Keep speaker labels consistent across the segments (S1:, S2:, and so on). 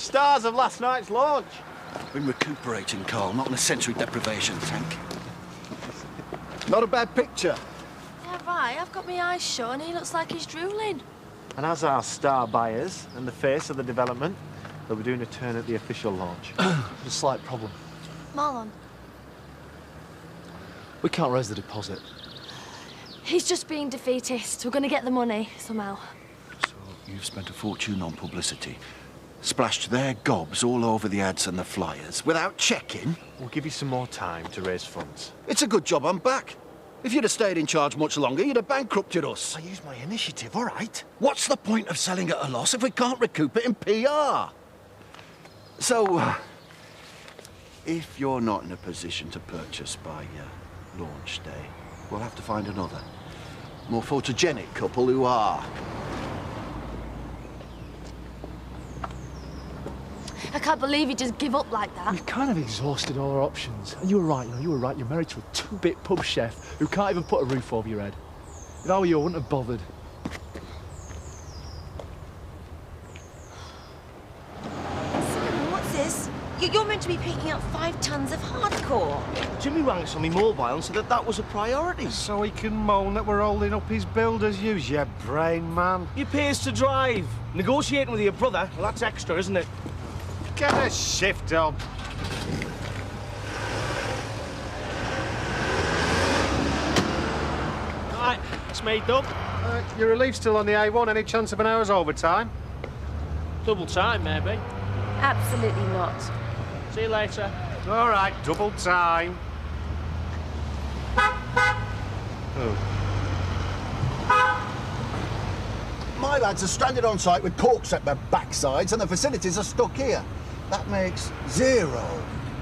S1: stars of last night's launch.
S2: Been recuperating, Carl, not in a sensory deprivation tank.
S1: Not a bad picture.
S3: Yeah, right. I've got my eyes shut and he looks like he's drooling.
S1: And as our star buyers and the face of the development, they'll be doing a turn at the official launch.
S4: A slight problem.
S3: Marlon.
S4: We can't raise the deposit.
S3: He's just being defeatist. We're going to get the money somehow.
S2: So you've spent a fortune on publicity. Splashed their gobs all over the ads and the flyers without checking.
S1: We'll give you some more time to raise funds.
S2: It's a good job I'm back. If you'd have stayed in charge much longer, you'd have bankrupted us.
S1: I used my initiative, all right?
S2: What's the point of selling at a loss if we can't recoup it in PR? So, if you're not in a position to purchase by launch day, we'll have to find another, more photogenic couple who are.
S3: I can't believe he just give up like that.
S4: We've kind of exhausted all our options. And you were right, you were right. You're married to a two-bit pub chef who can't even put a roof over your head. If I were you, I wouldn't have bothered.
S5: What's this? You're meant to be picking up 5 tons of hardcore.
S6: Jimmy rang us on me mobile and said that was a priority.
S7: So he can moan that we're holding up his builder's use, you brain man.
S6: He pays to drive. Negotiating with your brother, well, that's extra, isn't it?
S7: Get a shift on.
S6: Right, it's me, Doug.
S7: Your relief's still on the A1. Any chance of an hour's overtime?
S6: Double time, maybe.
S5: Absolutely not.
S6: See you later.
S7: All right, double time. Oh.
S2: My lads are stranded on site with corks at their backsides and the facilities are stuck here. That makes 0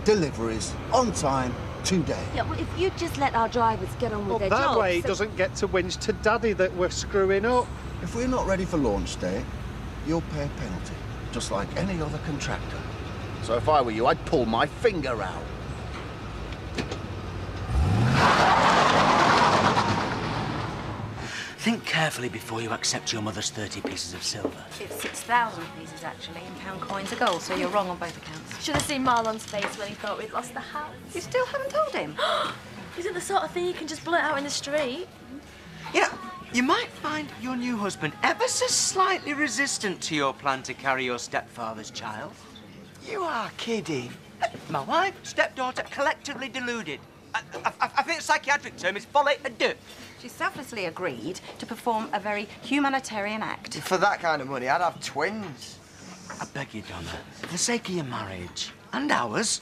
S2: deliveries on time today.
S5: Yeah, well, if you just let our drivers get on with
S7: Well,
S5: their
S7: that
S5: jobs...
S7: way he doesn't get to whinge to Daddy that we're screwing up.
S2: If we're not ready for launch day, you'll pay a penalty, just like any other contractor. So if I were you, I'd pull my finger out.
S8: Think carefully before you accept your mother's 30 pieces of silver.
S5: It's 6,000 pieces, actually, in pound coins of gold, so you're wrong on both accounts.
S3: Should have seen Marlon's face when he thought we'd lost the house.
S5: You still haven't told him?
S3: Isn't the sort of thing you can just blurt out in the street.
S8: You know, you might find your new husband ever so slightly resistant to your plan to carry your stepfather's child. You are kidding. My wife, stepdaughter, collectively deluded. I think the psychiatric term is folly and dirt.
S5: She selflessly agreed to perform a very humanitarian act.
S6: For that kind of money, I'd have twins.
S8: I beg you, Donna, for the sake of your marriage and ours,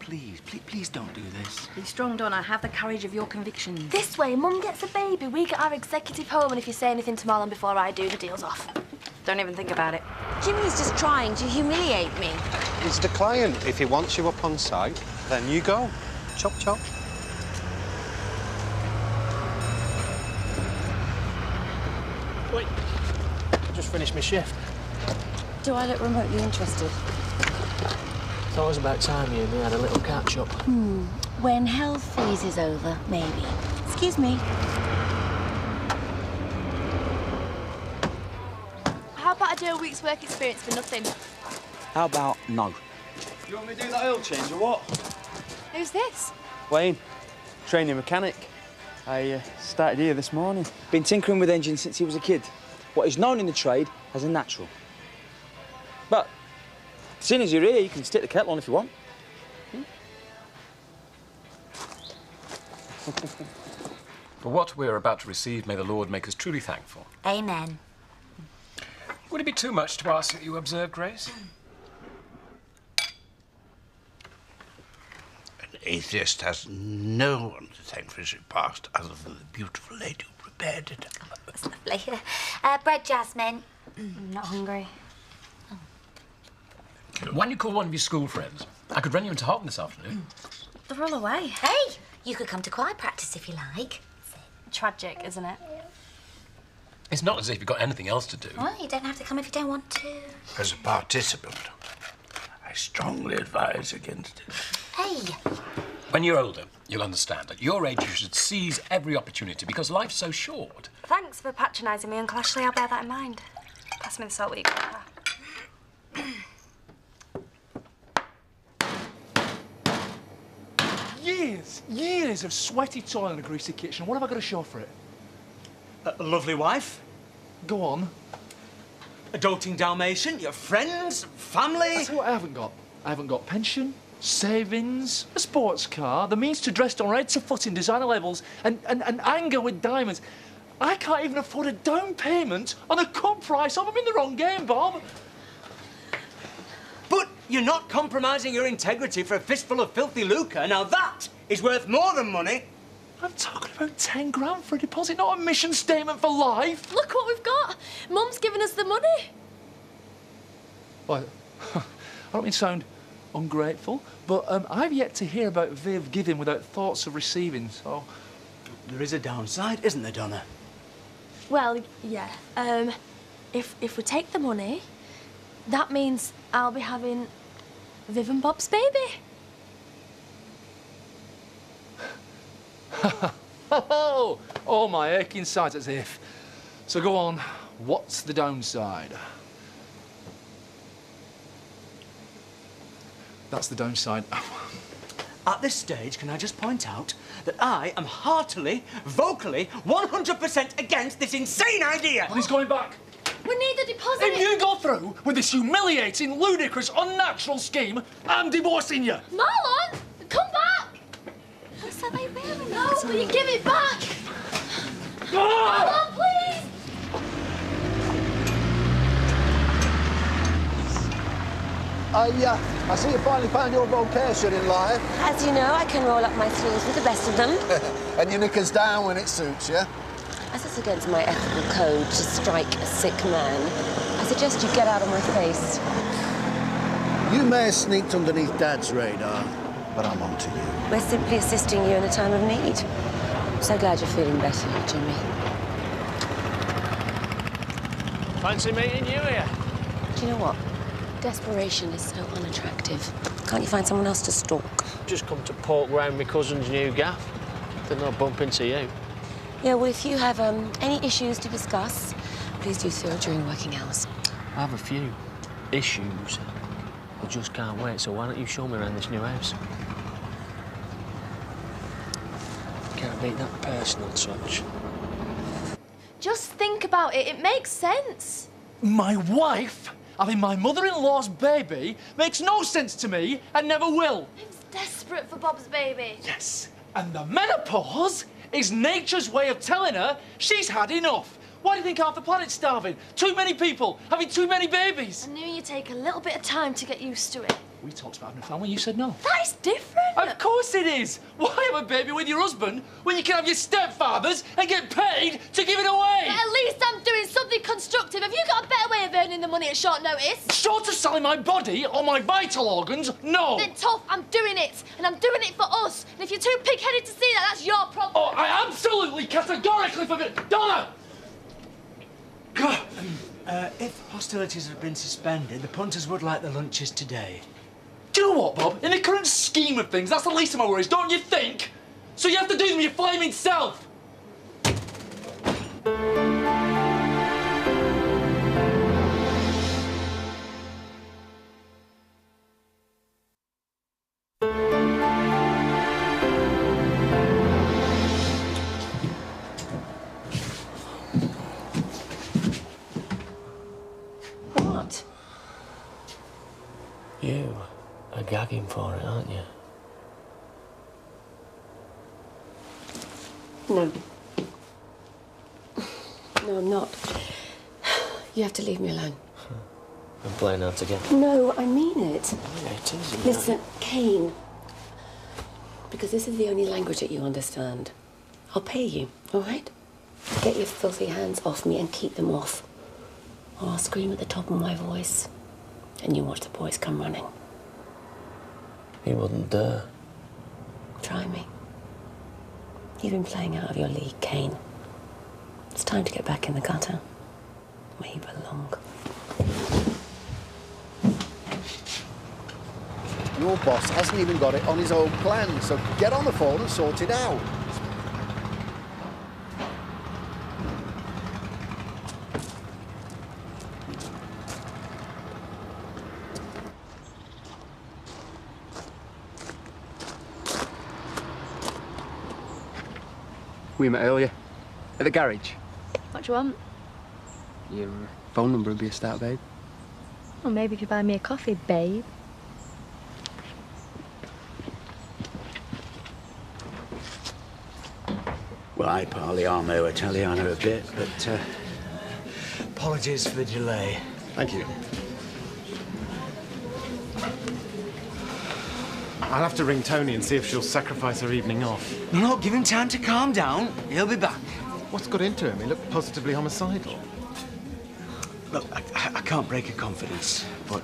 S8: please don't do this.
S5: Be strong, Donna. Have the courage of your convictions.
S3: This way, Mum gets a baby, we get our executive home, and if you say anything to Marlon before I do, the deal's off.
S5: Don't even think about it. Jimmy's just trying to humiliate me.
S7: He's the client. If he wants you up on site, then you go. Chop, chop.
S6: Wait, I just finished my shift.
S5: Do I look remotely interested?
S6: Thought it was about time you and me had a little catch-up.
S5: When hell freezes over, maybe. Excuse me.
S3: How about I do a week's work experience for nothing?
S8: How about no?
S6: You want me to do that oil change or what?
S3: Who's this?
S9: Wayne, training mechanic. I started here this morning. Been tinkering with engines since he was a kid. What is known in the trade as a natural. But, seeing as you're here, you can stick the kettle on if you want.
S10: For what we're about to receive, may the Lord make us truly thankful.
S5: Amen.
S10: Would it be too much to ask that you observe grace?
S11: An atheist has no one to thank for his repast other than the beautiful lady who prepared it.
S5: Oh, that's lovely. Bread, Jasmine. I'm not hungry.
S10: Why don't you call one of your school friends? I could run you into Holton this afternoon.
S5: They're all away.
S12: Hey, you could come to choir practice if you like.
S3: Tragic, isn't it?
S10: It's not as if you've got anything else to do.
S12: Well, you don't have to come if you don't want to.
S11: As a participant, I strongly advise against it.
S12: Hey.
S10: When you're older, you'll understand. At your age, you should seize every opportunity because life's so short.
S3: Thanks for patronising me, Uncle Ashley. I'll bear that in mind. Pass me the salt with you.
S4: years of sweaty toil in a greasy kitchen. What have I got to show for it?
S8: A lovely wife,
S4: Go on.
S8: a doting Dalmatian, your friends, family.
S4: That's what I haven't got. I haven't got pension, savings, a sports car, the means to dress on head to foot in designer labels, and anger with diamonds. I can't even afford a down payment on a cut price. I'm in the wrong game, Bob.
S8: But you're not compromising your integrity for a fistful of filthy lucre. Now that is worth more than money.
S4: I'm talking about 10 grand for a deposit, not a mission statement for life.
S3: Look what we've got. Mum's given us the money.
S4: Well, I don't mean to sound ungrateful, but I've yet to hear about Viv giving without thoughts of receiving, so...
S8: There is a downside, isn't there, Donna?
S3: Well, yeah. If we take the money, that means I'll be having Viv and Bob's baby.
S4: Oh, my aching sides as if. So go on, what's the downside? That's the downside.
S8: At this stage, can I just point out that I am heartily, vocally, 100% against this insane idea?
S4: Well, he's going back.
S3: We need the deposit.
S4: If you go through with this humiliating, ludicrous, unnatural scheme, I'm divorcing you.
S3: Marlon, come back. So they really know. No, will you give it back? Marlon, please.
S2: I see you finally found your vocation in life.
S13: As you know, I can roll up my sleeves with the best of them.
S2: And your knickers down when it suits you.
S13: As it's against my ethical code to strike a sick man, I suggest you get out of my face.
S2: You may have sneaked underneath Dad's radar, but I'm on to you.
S13: We're simply assisting you in a time of need. I'm so glad you're feeling better, Jimmy.
S6: Fancy meeting you here?
S13: Do you know what? Desperation is so unattractive. Can't you find someone else to stalk?
S6: Just come to poke round my cousin's new gaff. Didn't I bump into you?
S13: Yeah, well, if you have any issues to discuss, please do so during working hours.
S6: I have a few issues. I just can't wait, so why don't you show me around this new house? Can't beat that personal touch.
S3: Just think about it. It makes sense.
S4: My wife having my mother-in-law's baby makes no sense to me and never will.
S3: Viv's desperate for Bob's baby.
S4: Yes, and the menopause is nature's way of telling her she's had enough. Why do you think half the planet's starving? Too many people having too many babies.
S3: I knew you'd take a little bit of time to get used to it.
S4: We talked about having a family, you said no.
S3: That is different.
S4: Of course it is. Why have a baby with your husband when you can have your stepfathers and get paid to give it away?
S3: But at least I'm doing something constructive. Have you got a better way of earning the money at short notice?
S4: Short of selling my body or my vital organs, no.
S3: Then tough, I'm doing it. And I'm doing it for us. And if you're too pig-headed to see that, that's your problem.
S4: Oh, I absolutely, categorically forbid... Donna!
S8: If hostilities have been suspended, the punters would like the lunches today.
S4: Do you know what, Bob? In the current scheme of things, that's the least of my worries, don't you think? So you have to do them your flaming self.
S13: What?
S6: You are gagging for it, aren't you?
S13: No. No, I'm not. You have to leave me alone.
S6: I'm playing hard to get.
S13: No, I mean it.
S6: Yeah, it is.
S13: Listen, Kane. Because this is the only language that you understand. I'll pay you, all right? Get your filthy hands off me and keep them off. Or I'll scream at the top of my voice. And you watch the boys come running.
S6: He wouldn't dare.
S13: Try me. You've been playing out of your league, Kane. It's time to get back in the gutter, where you belong.
S2: Your boss hasn't even got it on his own plan, so get on the phone and sort it out.
S14: We met earlier. At the garage.
S15: What do you want?
S14: Your phone number would be a start, babe.
S15: Well, maybe if you buy me a coffee, babe.
S16: Well, I parliamo Italiano a bit, but apologies for the delay.
S1: Thank you. I'll have to ring Tony and see if she'll sacrifice her evening off.
S8: No, give him time to calm down. He'll be back.
S1: What's got into him? He looked positively homicidal.
S8: Look, I can't break a confidence, but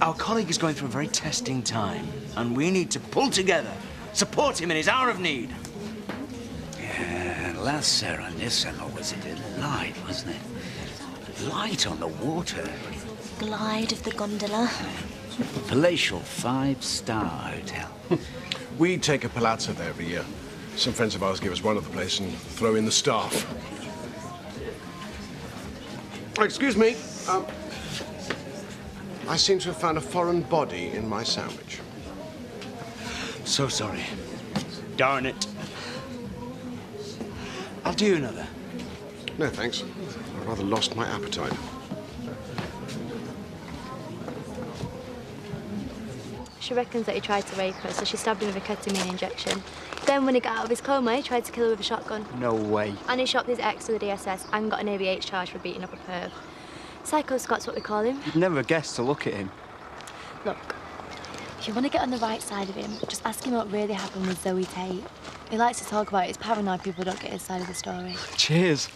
S8: our colleague is going through a very testing time, and we need to pull together, support him in his hour of need.
S16: Yeah, last Serenissimo was a delight, wasn't it? Light on the water.
S12: Glide of the gondola.
S16: Palatial 5-star hotel.
S17: We take a palazzo there every year. Some friends of ours give us one of the place and throw in the staff. Excuse me. I seem to have found a foreign body in my sandwich.
S8: So sorry. Darn it. I'll do you another.
S17: No, thanks. I rather lost my appetite.
S15: She reckons that he tried to rape her, so she stabbed him with a ketamine injection. Then, when he got out of his coma, he tried to kill her with a shotgun.
S14: No way.
S15: And he shot his ex with a DSS and got an ABH charge for beating up a perv. Psycho Scott's what we call him.
S14: You'd never guess to look at him.
S15: Look, if you want to get on the right side of him, just ask him what really happened with Zoe Tate. He likes to talk about it. He's paranoid people don't get his side of the story.
S14: Cheers.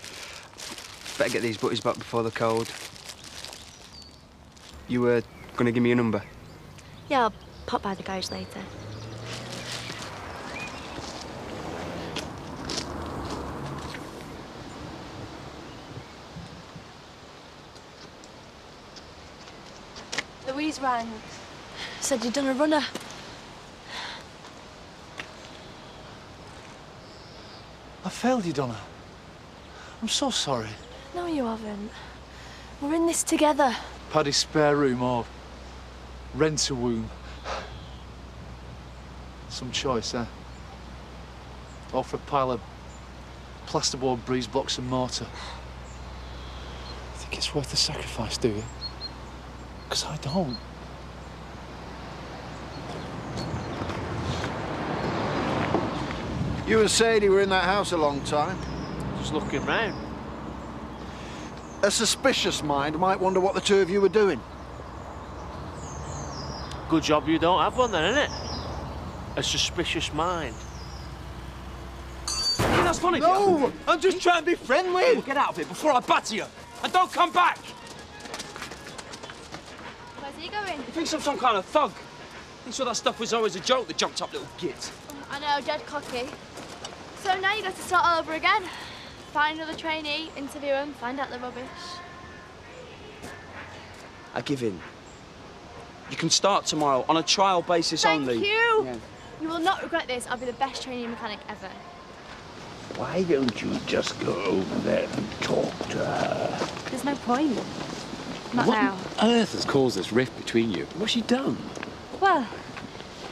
S14: Better get these butties back before the cold. You were gonna give me a number?
S15: Yeah, I'll pop by the garage later.
S3: Louise rang. Said you'd done a runner.
S4: I failed you, Donna. I'm so sorry.
S3: No, you haven't. We're in this together.
S4: Paddy's spare room or rent a womb. Some choice, eh? Or for a pile of plasterboard breeze blocks and mortar. Think it's worth the sacrifice, do you? Because I don't.
S2: You and Sadie were in that house a long time.
S6: Just looking round.
S2: A suspicious mind might wonder what the two of you were doing.
S6: Good job you don't have one then, innit? A suspicious mind.
S8: That's funny.
S9: No! I'm just trying to be friendly!
S8: Well, get out of here before I batter you. And don't come back!
S15: Where's he going?
S8: He thinks I'm some kind of thug. He saw that stuff was always a joke, the jumped up little git.
S15: I know, dead cocky. So now you got to start all over again. Find another trainee, interview him, find out the rubbish.
S9: I give in. You can start tomorrow on a trial basis only.
S15: Thank you!
S9: Yeah.
S15: You will not regret this. I'll be the best trainee mechanic ever.
S11: Why don't you just go over there and talk to her?
S15: There's no point. Not
S10: What
S15: now.
S10: on earth has caused this rift between you? What's she done?
S15: Well,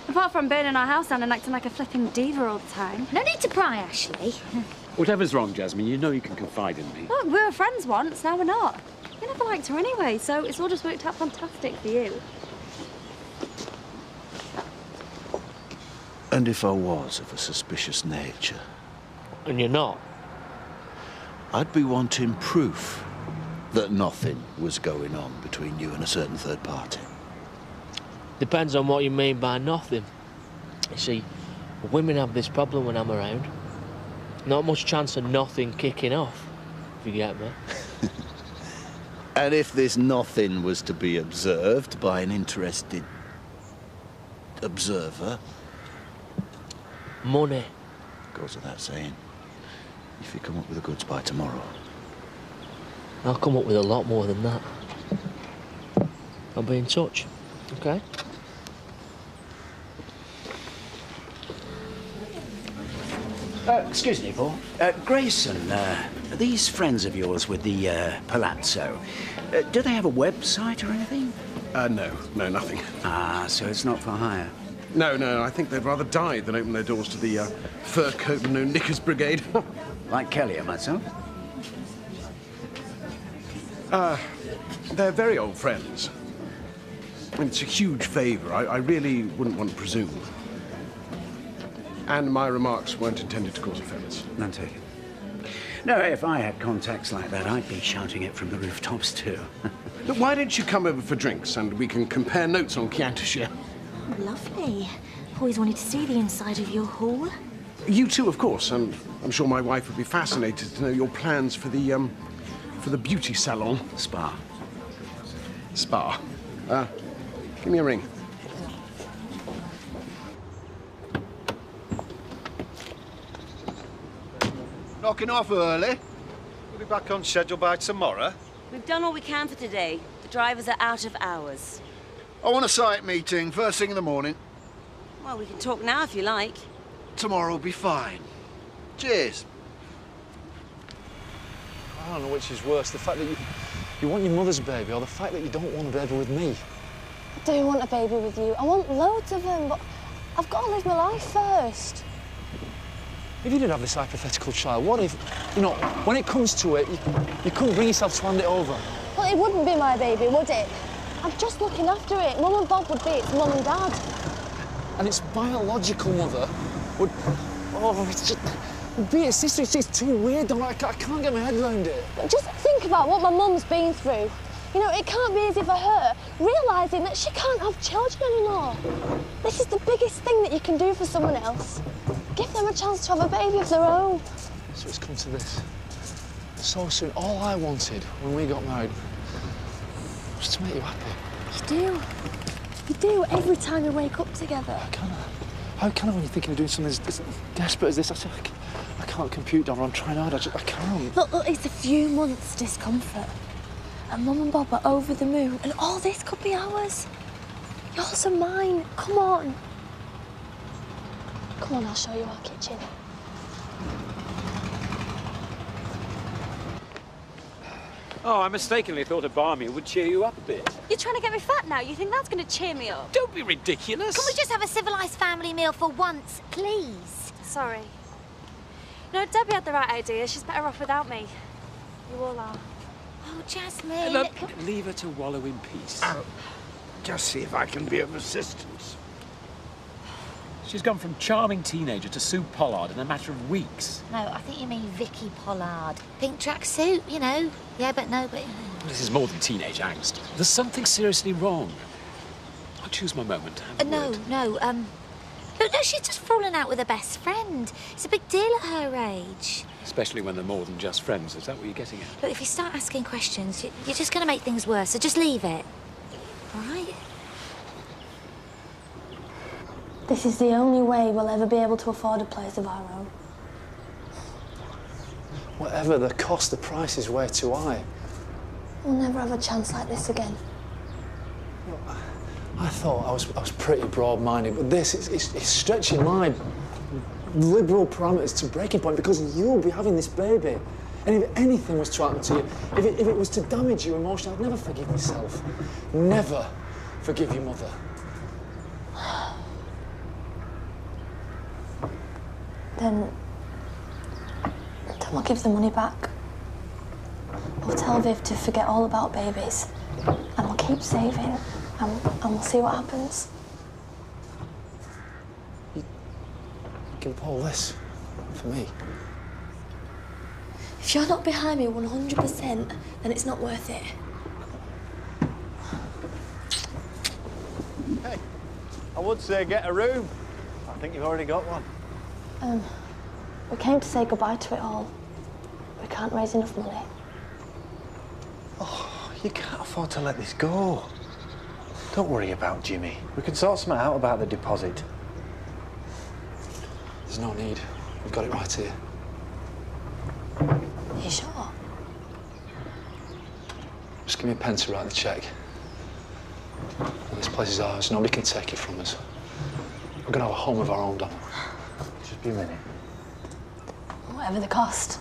S15: apart from burning our house down and acting like a flipping diva all the time.
S12: No need to pry, Ashley.
S10: Whatever's wrong, Jasmine, you know you can confide in me.
S15: Look, we were friends once, now we're not. We never liked her anyway, so it's all just worked out fantastic for you.
S2: And if I was of a suspicious nature?
S6: And you're not?
S2: I'd be wanting proof that nothing was going on between you and a certain third party.
S6: Depends on what you mean by nothing. You see, women have this problem when I'm around. Not much chance of nothing kicking off, if you get me.
S2: And if this nothing was to be observed by an interested observer?
S6: Money.
S2: Goes without saying. If you come up with the goods by tomorrow.
S6: I'll come up with a lot more than that. I'll be in touch, okay?
S16: Excuse me, Paul. Grayson, are these friends of yours with the palazzo, do they have a website or anything?
S17: No, nothing.
S16: Ah, so it's not for hire.
S17: No, I think they'd rather die than open their doors to the fur coat and no knickers brigade.
S16: Like Kelly and myself?
S17: They're very old friends. And it's a huge favour. I really wouldn't want to presume. And my remarks weren't intended to cause offence.
S16: None taken. No, if I had contacts like that, I'd be shouting it from the rooftops too.
S17: Look, why don't you come over for drinks and we can compare notes on Chianti?
S12: Lovely. Always wanted to see the inside of your hall.
S17: You too, of course, and I'm sure my wife would be fascinated to know your plans for the beauty salon.
S16: Spa.
S17: Spa. Give me a ring.
S2: Knocking off early.
S7: We'll be back on schedule by tomorrow.
S18: We've done all we can for today. The drivers are out of hours.
S2: I want a site meeting first thing in the morning.
S18: Well, we can talk now if you like.
S2: Tomorrow will be fine. Cheers.
S4: I don't know which is worse, the fact that you want your mother's baby or the fact that you don't want a baby with me.
S15: I do want a baby with you. I want loads of them, but I've got to live my life first.
S4: If you did have this hypothetical child, what if, you know, when it comes to it, you couldn't bring yourself to hand it over?
S15: Well, it wouldn't be my baby, would it? I'm just looking after it. Mum and Bob would be its mum and dad.
S4: And its biological mother would... Oh, it's just... Would be its sister. It's just too weird, though. I can't get my head around it.
S15: But just think about what my mum's been through. You know, it can't be easy for her, realising that she can't have children anymore. This is the biggest thing that you can do for someone else. Give them a chance to have a baby of their own.
S4: So it's come to this. So soon, all I wanted when we got married was to make you happy.
S15: You do. You do, every time you wake up together.
S4: How can I when you're thinking of doing something as desperate as this? I can't compute, Donna. I'm trying hard. I can't.
S15: Look, it's a few months' discomfort. And Mum and Bob are over the moon, and all this could be ours. Yours and mine. Come on. Come on, I'll show you our kitchen.
S19: Oh, I mistakenly thought a bar meal would cheer you up a bit.
S18: You're trying to get me fat now? You think that's going to cheer me up?
S19: Don't be ridiculous.
S12: Can we just have a civilised family meal for once, please?
S15: Sorry. No, Debbie had the right idea. She's better off without me. You all are.
S12: Oh, Jasmine.
S19: Look, leave her to wallow in peace.
S11: I'll just see if I can be of assistance.
S19: She's gone from charming teenager to Sue Pollard in a matter of weeks.
S12: No, I think you mean Vicky Pollard. Pink tracksuit, you know. Yeah, but no, but...
S19: This is more than teenage angst. There's something seriously wrong. I'll choose my moment.
S12: No. Look, no, she's just fallen out with her best friend. It's a big deal at her age.
S19: Especially when they're more than just friends. Is that what you're getting at?
S12: Look, if you start asking questions, you're just going to make things worse, so just leave it. All right?
S15: This is the only way we'll ever be able to afford a place of our own.
S4: Whatever the cost, the price is way too high.
S15: We'll never have a chance like this again.
S4: I thought I was pretty broad-minded, but this is stretching my liberal parameters to breaking point because you'll be having this baby. And if anything was to happen to you, if it was to damage you emotionally, I'd never forgive myself. Never forgive your mother.
S15: Then we'll give the money back. We'll tell Viv to forget all about babies. And we'll keep saving. And we'll see what happens.
S4: You can pull this for me.
S15: If you're not behind me 100%, then it's not worth it.
S1: Hey, I would say get a room. I think you've already got one.
S15: We came to say goodbye to it all. We can't raise enough money.
S1: Oh, you can't afford to let this go. Don't worry about Jimmy. We can sort something out about the deposit.
S4: There's no need. We've got it right here.
S15: Are you sure?
S4: Just give me a pen to write the cheque. And this place is ours. Nobody can take it from us. We're going to have a home of our own, Donna.
S1: Just be a minute.
S15: Whatever the cost.